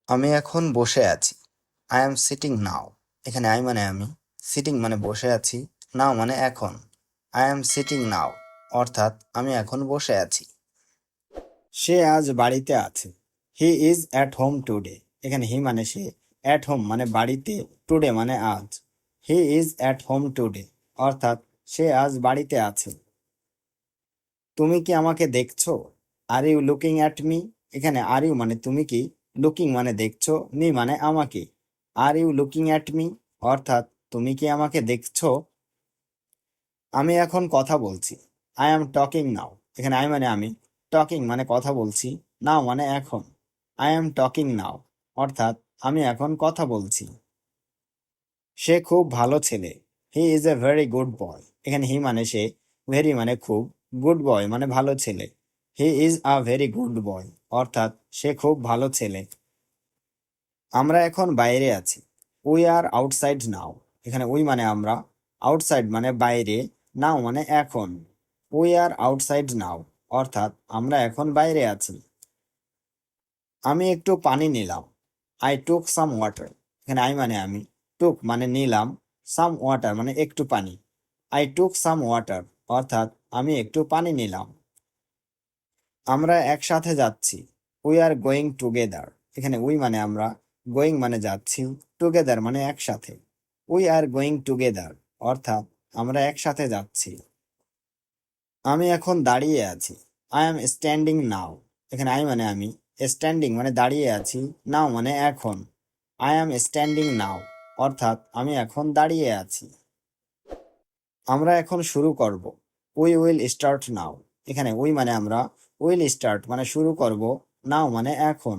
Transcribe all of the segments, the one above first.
আমি এখন বসে আছি। আই অ্যাম সিটিং নাও। এখানে আই মানে আমি, সিটিং মানে বসে আছি, নাও মানে এখন। আই অ্যাম সিটিং নাও অর্থাৎ আমি এখন বসে আছি। সে আজ বাড়িতে আছে। হি ইজ অ্যাট হোম টুডে। এখানে হি মানে সে, অ্যাট হোম মানে বাড়িতে, টুডে মানে আজ। He is at home today অর্থাৎ সে আজ বাড়িতে আছে। তুমি কি আমাকে দেখছো? Are you looking at me. এখানে আর ইউ মানে তুমি কি, লুকিং মানে দেখছো, মি মানে আমাকে। Are you looking at me অর্থাৎ তুমি কি আমাকে দেখছো? আমি এখন কথা বলছি। I am talking now. এখানে আই মানে আমি, টকিং মানে কথা বলছি, নাও মানে এখন। আই অ্যাম টকিং নাও অর্থাৎ আমি এখন কথা বলছি। সে খুব ভালো ছেলে। He is a very good boy. এখানে হি মানে সে, ভেরি মানে খুব, গুড বয় মানে ভালো ছেলে। He is a very good boy অর্থাৎ সে খুব ভালো ছেলে। আমরা এখন বাইরে আছি। উই আর আউটসাইড নাও। এখানে উই মানে আমরা, আউটসাইড মানে বাইরে, নাও মানে এখন। উই আর আউটসাইড নাও অর্থাৎ আমরা এখন বাইরে আছি। আমি একটু পানি নিলাম। I took some water. এখানে আই মানে আমি, টুক মানে নিলাম, সাম ওয়াটার মানে একটু পানি। আই টুক সাম ওয়াটার অর্থাৎ আমি একটু পানি নিলাম। আমরা একসাথে যাচ্ছি। We are going together. এখানে উই মানে আমরা, গোয়িং মানে যাচ্ছি, টুগেদার মানে একসাথে। উই আর গোয়িং টুগেদার অর্থাৎ আমরা একসাথে যাচ্ছি। আমি এখন দাঁড়িয়ে আছি। আই এম স্ট্যান্ডিং নাও। এখানে আই মানে আমি, স্ট্যান্ডিং মানে দাঁড়িয়ে আছি, নাও মানে এখন। আই এম স্ট্যান্ডিং নাও অর্থাৎ আমি এখন দাঁড়িয়ে আছি। আমরা এখন শুরু করব। We will start now. এখানে উই মানে আমরা, উইল স্টার্ট মানে শুরু করব, নাও মানে এখন।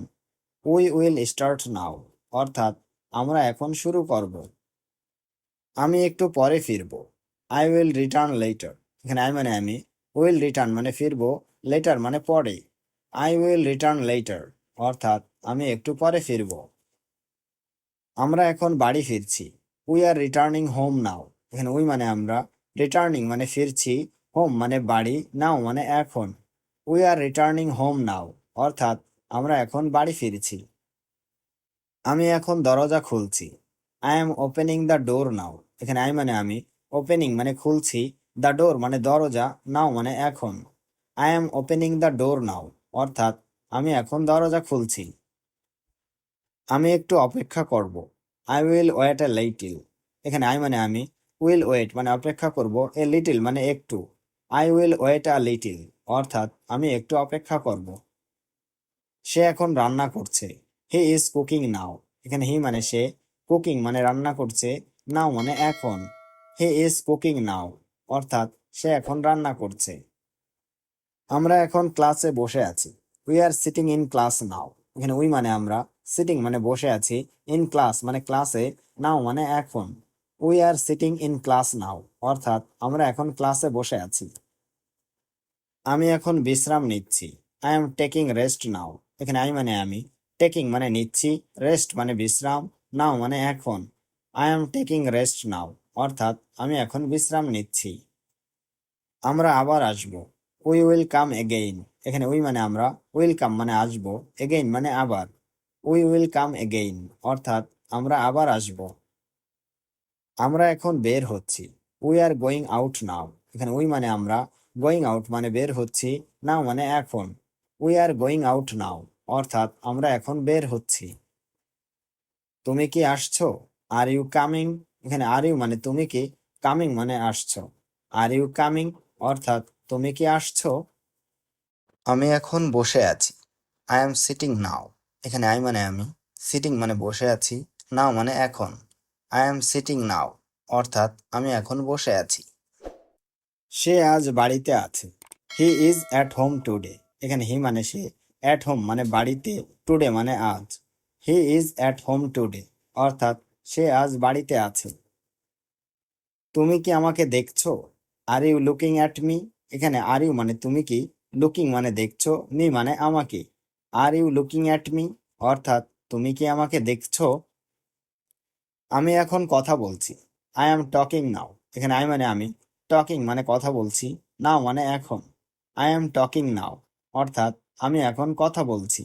উই উইল স্টার্ট নাও অর্থাৎ আমরা এখন শুরু করব। আমি একটু পরে ফিরব। I will return letter. এখানে আই মানে আমি, উইল রিটার্ন মানে ফিরবো, লেটার মানে পরে। আই উইল রিটার্ন লেটার অর্থাৎ আমি একটু পরে ফিরব। আমরা এখন বাড়ি ফিরছি। উই আর রিটার্নিং হোম নাও। এখানে উই মানে আমরা, রিটার্নিং মানে ফিরছি, হোম মানে বাড়ি, নাও মানে এখন। We are returning home now অর্থাৎ আমরা এখন বাড়ি ফিরছি। আমি এখন দরজা খুলছি। I am opening the door now. এখানে আই মানে আমি, ওপেনিং মানে খুলছি, দ্য ডোর মানে দরজা, নাও মানে এখন। I am opening the door now অর্থাৎ আমি এখন দরজা খুলছি। আমি একটু অপেক্ষা করব। I will wait a little. এখানে আই মানে আমি, উইল ওয়েট মানে অপেক্ষা করব, এ লিটল মানে একটু। I will wait a little অর্থাৎ আমি একটু অপেক্ষা করব। সে এখন রান্না করছে। He is cooking now. এখানে হি মানে সে, কুকিং মানে রান্না করছে, নাও মানে এখন। হি ইজ কুকিং নাও অর্থাৎ সে এখন রান্না করছে। আমরা এখন ক্লাসে বসে আছি। We are sitting in class now. এখানে উই মানে আমরা, সিটিং মানে বসে আছি, ইন ক্লাস মানে ক্লাসে, নাও মানে এখন। We are sitting in class now অর্থাৎ আমরা এখন ক্লাসে বসে আছি। আমি এখন বিশ্রাম নিচ্ছি। আই এম টেকিং রেস্ট নাও। এখানে আই মানে আমি, টেকিং মানে নিচ্ছি, রেস্ট মানে বিশ্রাম, নাও মানে এখন। I am taking rest now অর্থাৎ আমি এখন বিশ্রাম নিচ্ছি। আমরা আবার আসবো। We will come again. এখানে উই মানে আমরা, উইল কাম মানে আসবো, এগেইন মানে আবার। উই উইল কাম এগেইন অর্থাৎ আমরা আবার আসবো। আমরা এখন বের হচ্ছি। উই আর গোয়িং আউট নাও। এখানে উই মানে আমরা, গোয়িং আউট মানে বের হচ্ছি, নাও মানে এখন। We are going out now অর্থাৎ আমরা এখন বের হচ্ছি। তুমি কি আসছো? Are you coming. এখানে আর ইউ মানে তুমি কি, কামিং মানে আসছো। আর ইউ কামিং অর্থাৎ তুমি কি আসছো? আমি এখন বসে আছি। আই অ্যাম সিটিং নাও। এখানে আই মানে আমি, সিটিং মানে বসে আছি, নাও মানে এখন। আই অ্যাম সিটিং নাও অর্থাৎ আমি এখন বসে আছি। সে আজ বাড়িতে আছে। হি ইজ অ্যাট হোম টুডে। এখানে হি মানে সে, অ্যাট হোম মানে বাড়িতে, টুডে মানে আজ। He is at home today অর্থাৎ সে আজ বাড়িতে আছে। তুমি কি আমাকে দেখছো? Are you looking at me. এখানে আর ইউ মানে তুমি কি, লুকিং মানে দেখছো, মি মানে আমাকে। Are you looking at me অর্থাৎ তুমি কি আমাকে দেখছো? আমি এখন কথা বলছি। I am talking now. এখানে আই মানে আমি, টকিং মানে কথা বলছি, নাও মানে এখন। আই অ্যাম টকিং নাও অর্থাৎ আমি এখন কথা বলছি।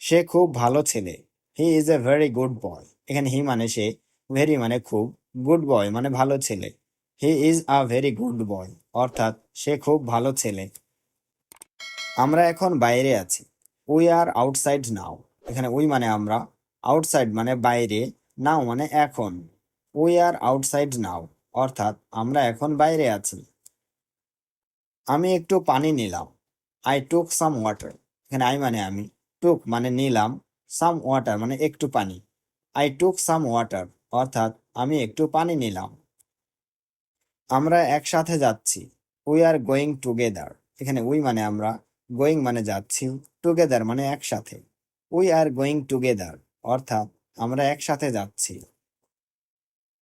সে খুব ভালো ছেলে। He is a very good boy. এখানে হি মানে সে, ভেরি মানে খুব, গুড বয় মানে ভালো ছেলে। He is a very good boy অর্থাৎ সে খুব ভালো ছেলে। আমরা এখন বাইরে আছি। উই আর আউটসাইড নাও। এখানে উই মানে আমরা, আউটসাইড মানে বাইরে, নাও মানে এখন। উই আর আউটসাইড নাও অর্থাৎ আমরা এখন বাইরে আছি। আমি একটু পানি নিলাম। I took some water. এখানে আই মানে আমি, টুক মানে নিলাম, সাম ওয়াটার মানে একটু পানি। আই টুক সাম ওয়াটার অর্থাৎ আমি একটু পানি নিলাম। আমরা একসাথে যাচ্ছি। We are going together. এখানে উই মানে আমরা, গোয়িং মানে যাচ্ছি, টুগেদার মানে একসাথে। উই আর গোয়িং টুগেদার অর্থাৎ আমরা একসাথে যাচ্ছি।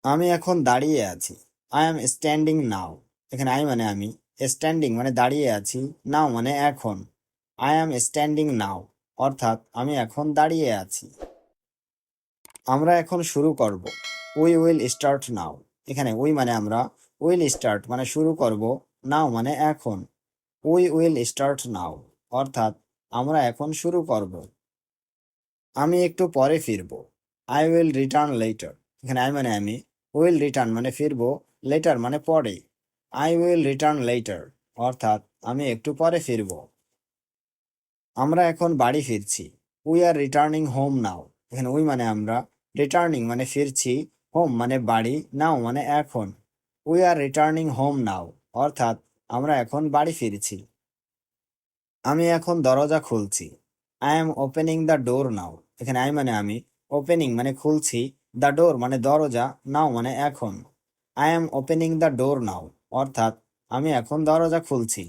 আমি এখন দাঁড়িয়ে আছি। আই এম স্ট্যান্ডিং নাও। এখানে আই মানে আমি, স্ট্যান্ডিং মানে দাঁড়িয়ে আছি, নাও মানে এখন। আই এম স্ট্যান্ডিং নাও অর্থাৎ আমি এখন দাঁড়িয়ে আছি। আমরা এখন শুরু করব। We will start now. এখানে উই মানে আমরা, উইল স্টার্ট মানে শুরু করব, নাও মানে এখন। উই উইল স্টার্ট নাও অর্থাৎ আমরা এখন শুরু করব। আমি একটু পরে ফিরব। I will return letter. এখানে আই মানে আমি, উইল রিটার্ন মানে ফিরব, লেটার মানে পরে। আই উইল রিটার্ন লেটার অর্থাৎ আমি একটু পরে ফিরব। আমরা এখন বাড়ি ফিরছি। উই আর রিটার্নিং হোম নাও। এখানে উই মানে আমরা, রিটার্নিং মানে ফিরছি, হোম মানে বাড়ি, নাও মানে এখন। We are returning home now অর্থাৎ আমরা এখন বাড়ি ফিরছি। আমি এখন দরজা খুলছি। I am opening the door now. এখানে আই মানে আমি, ওপেনিং মানে খুলছি, দ্য ডোর মানে দরজা, নাও মানে এখন। I am opening the door now অর্থাৎ আমি এখন দরজা খুলছি।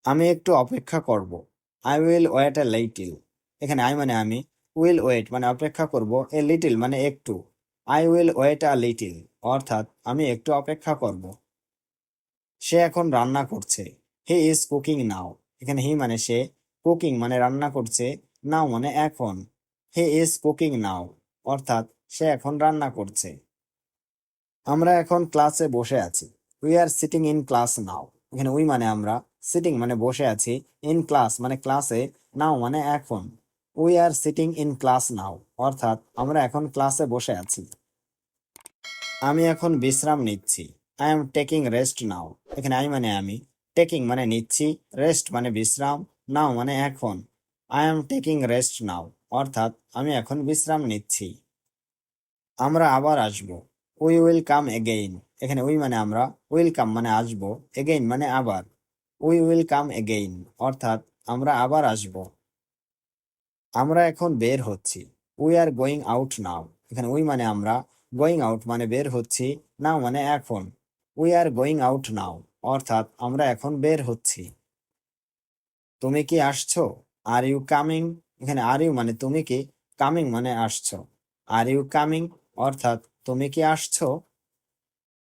আমি একটু অপেক্ষা করব। I will wait a little. এখানে আই মানে আমি, উইল ওয়েট মানে অপেক্ষা করব, এ লিটল মানে একটু। I will wait a little অর্থাৎ আমি একটু অপেক্ষা করব। সে এখন রান্না করছে। He is cooking now. এখানে হি মানে সে, কুকিং মানে রান্না করছে, নাও মানে এখন। হি ইজ কুকিং নাও অর্থাৎ সে এখন রান্না করছে। আমরা এখন ক্লাসে বসে আছি। We are sitting in class now. এখানে উই মানে আমরা, সিটিং মানে বসে আছি, ইন ক্লাস মানে ক্লাসে, নাও মানে এখন। We are sitting in class now অর্থাৎ আমরা এখন ক্লাসে বসে আছি। আমি এখন বিশ্রাম নিচ্ছি। আই এম টেকিং রেস্ট নাও। এখানে আই মানে আমি, টেকিং মানে নিচ্ছি, রেস্ট মানে বিশ্রাম, নাও মানে এখন। I am taking rest now অর্থাৎ আমি এখন বিশ্রাম নিচ্ছি। আমরা আবার আসব। We will come again. এখানে উই মানে আমরা, উইল কাম মানে আসব, এগেইন মানে আবার। উই উইল কাম এগেইন অর্থাৎ আমরা আবার আসব। আমরা এখন বের হচ্ছি। উই আর গোয়িং আউট নাও। এখানে উই মানে আমরা, গোয়িং আউট মানে বের হচ্ছি, নাও মানে এখন। We are going out now অর্থাৎ আমরা এখন বের হচ্ছি। তুমি কি আসছো? Are you coming. এখানে আর ইউ মানে তুমি কি, কামিং মানে আসছো। আর ইউ কামিং অর্থাৎ তুমি কি আসছো?